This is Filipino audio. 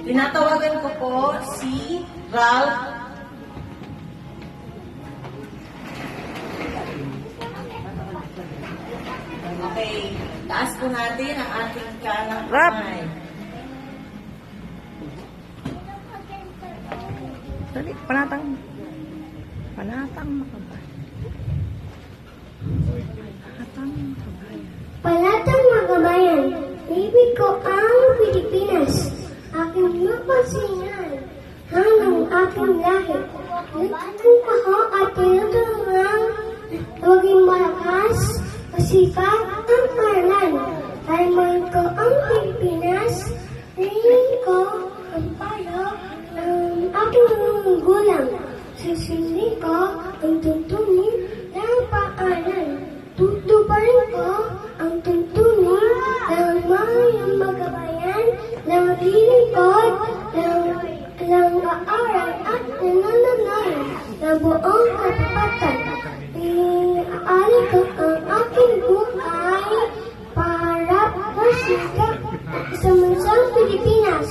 Tinatawagan ko po si Ralph. Okay, taas po natin ang ating kanang kamay. Dali, panatang. Panatang makabay. Panatang makabay. Palatang mga kabayan, baby ko ang Pilipinas. Aking mapasingan hanggang aking lahi. Nagtutong ako at tinutulungan maging malakas, masipag ang paralan. Taiman ko ang Pilipinas, rin ko ang payo ng aking gulang. Sisili ko ang tuntunin ng paanan. Tutuparin ko ang tuntunin ng mga magabayan ng lilingkod ng aaral at nanananayan ng buong katapatan. Iaali ko ang aking buhay para masikap sa bansang Pilipinas.